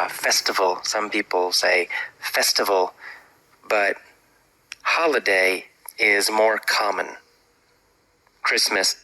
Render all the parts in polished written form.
festival. Some people say festival, but holiday is more common. Christmas.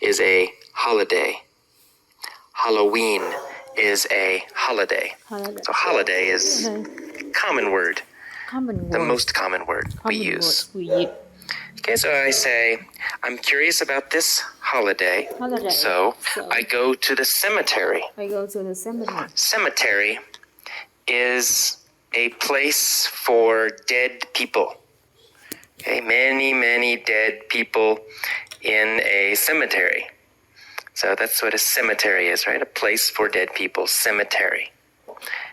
Is a holiday. Halloween is a holiday. So holiday is common word. The most common word we use. Okay, so I say, I'm curious about this holiday. So I go to the cemetery. Cemetery is a place for dead people. Okay, many dead people in a cemetery. So that's what a cemetery is, right? A place for dead people, cemetery.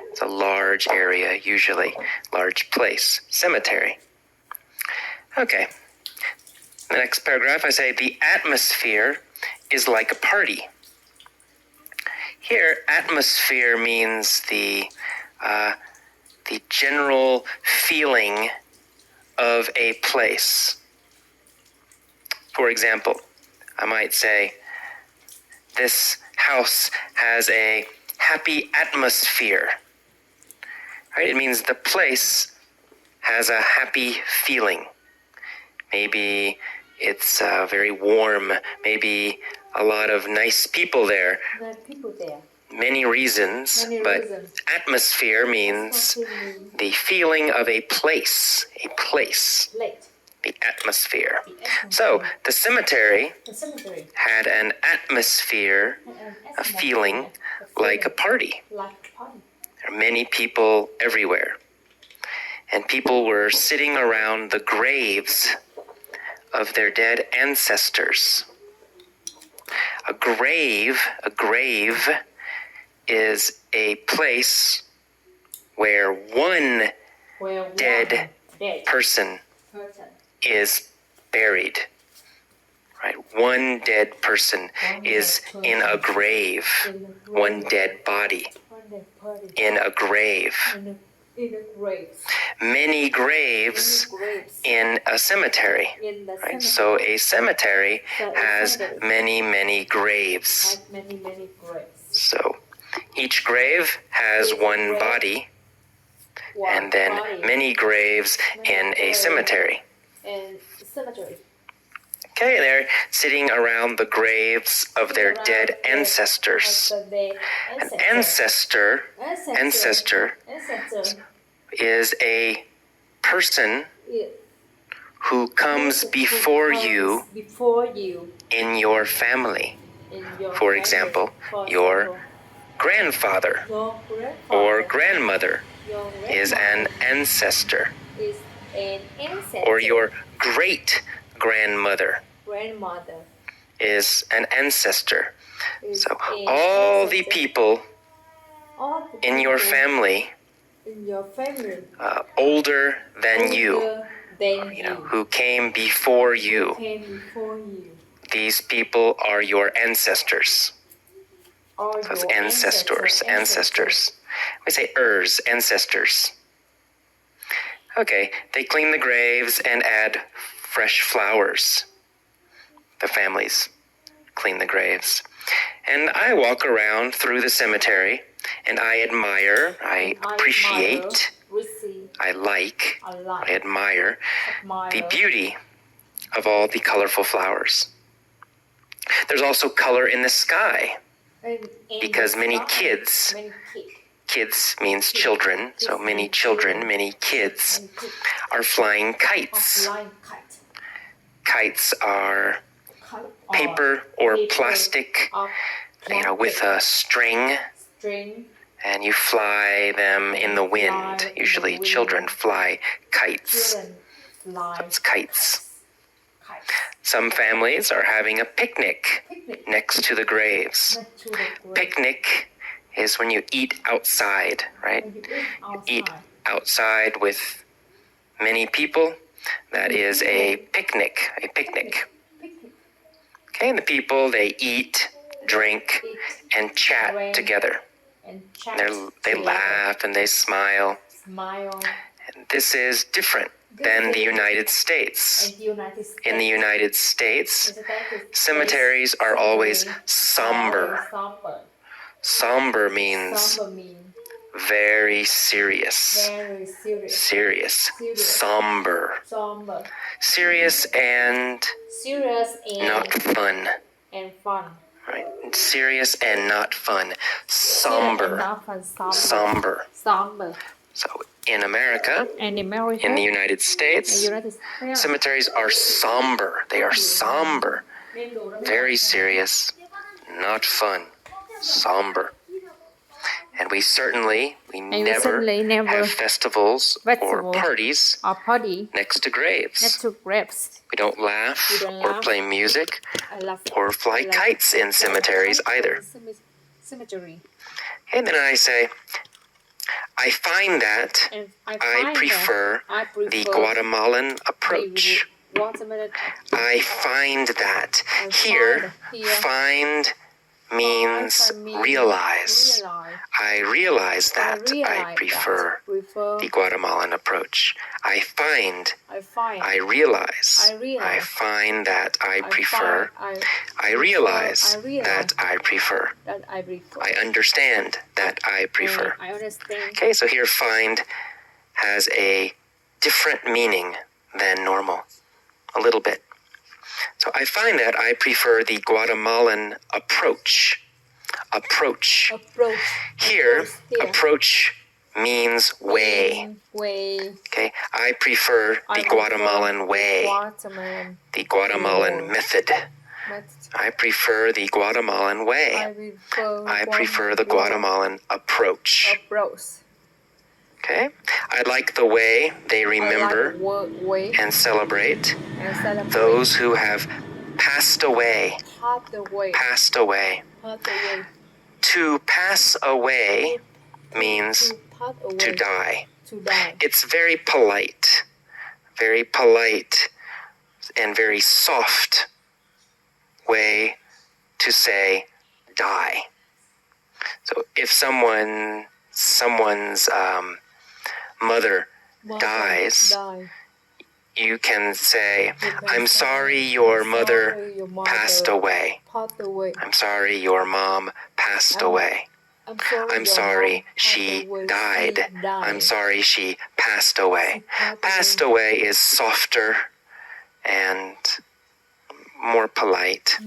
It's a large area, usually. Large place, cemetery. Okay. The next paragraph, I say, the atmosphere is like a party. Here, atmosphere means the general feeling of a place. For example, I might say, this house has a happy atmosphere. Right? It means the place has a happy feeling. Maybe it's very warm. Maybe a lot of nice people there. Many reasons, but atmosphere means the feeling of a place. A place. The atmosphere. So the cemetery had an atmosphere, a feeling like a party. There are many people everywhere. And people were sitting around the graves of their dead ancestors. A grave is a place where one dead person is buried. Right? One dead person is in a grave. One dead body in a grave. Many graves in a cemetery. Right? So a cemetery has many graves. So each grave has one body, and then many graves in a cemetery. Okay, they're sitting around the graves of their dead ancestors. An ancestor is a person who comes before you in your family. For example, your grandfather or grandmother is an ancestor. Or your great-grandmother is an ancestor. So all the people in your family older than you, who came before you, these people are your ancestors. So it's ancestors. We say ancestors. Okay, they clean the graves and add fresh flowers. The families clean the graves. And I walk around through the cemetery, and I admire, I appreciate, I like, I admire the beauty of all the colorful flowers. There's also color in the sky, because many kids means children, so many children, many kids are flying kites. Kites are paper or plastic, with a string and you fly them in the wind. Usually children fly kites. That's kites. Some families are having a picnic next to the graves. Picnic is when you eat outside, right? You eat outside with many people. That is a picnic, Okay, and the people, they eat, drink, and chat together. They laugh and they smile. And this is different than the United States. In the United States, cemeteries are always somber. Somber means very serious. Serious. Somber. Serious and not fun. Right? Serious and not fun. Somber. Somber. So in America, in the United States, cemeteries are somber. They are somber. Very serious, not fun. Somber. And we never have festivals or parties next to graves. We don't laugh or play music or fly kites in cemeteries either. And then I say, I find that I prefer the Guatemalan approach. I find that. Here, find means realize. I realize that I prefer the Guatemalan approach. I find, I realize, I find that I prefer, I realize that I prefer, I understand that I prefer. Okay, so here find has a different meaning than normal, a little bit. So I find that I prefer the Guatemalan approach. Approach. Here, approach means way. Okay, I prefer the Guatemalan way. The Guatemalan method. I prefer the Guatemalan way. I prefer the Guatemalan approach. Okay, I like the way they remember and celebrate those who have passed away. Passed away. To pass away means to die. It's very polite and very soft way to say die. So if someone's mother dies, you can say, I'm sorry your mother passed away. I'm sorry your mom passed away. I'm sorry she died. I'm sorry she passed away. Passed away is softer and more polite.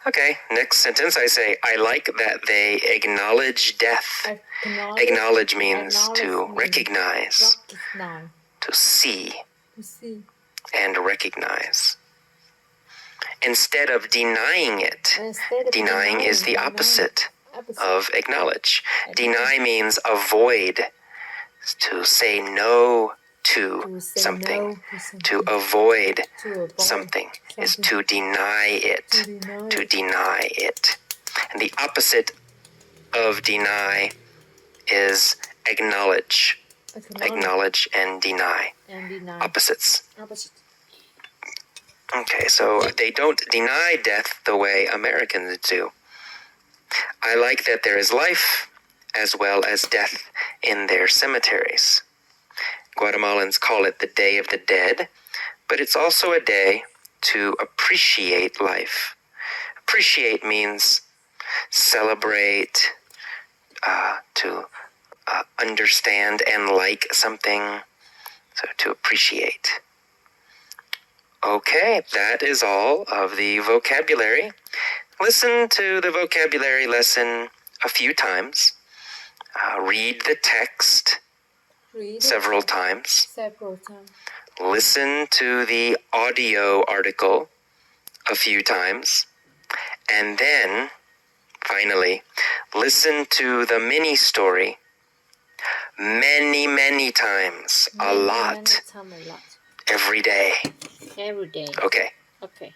Okay, next sentence I say, I like that they acknowledge death. Acknowledge means to recognize, to see, and recognize. Instead of denying it, denying is the opposite of acknowledge. Deny means avoid, to say no to something. To avoid something is to deny it. To deny it. And the opposite of deny is acknowledge. Acknowledge and deny. Opposites. Okay, so they don't deny death the way Americans do. I like that there is life as well as death in their cemeteries. Guatemalans call it the Day of the Dead, but it's also a day to appreciate life. Appreciate means celebrate, to understand and like something, so to appreciate. Okay, that is all of the vocabulary. Listen to the vocabulary lesson a few times. Read the text several times. Listen to the audio article a few times. And then Finally, listen to the mini story many times, a lot, every day. Every day. Okay. Okay.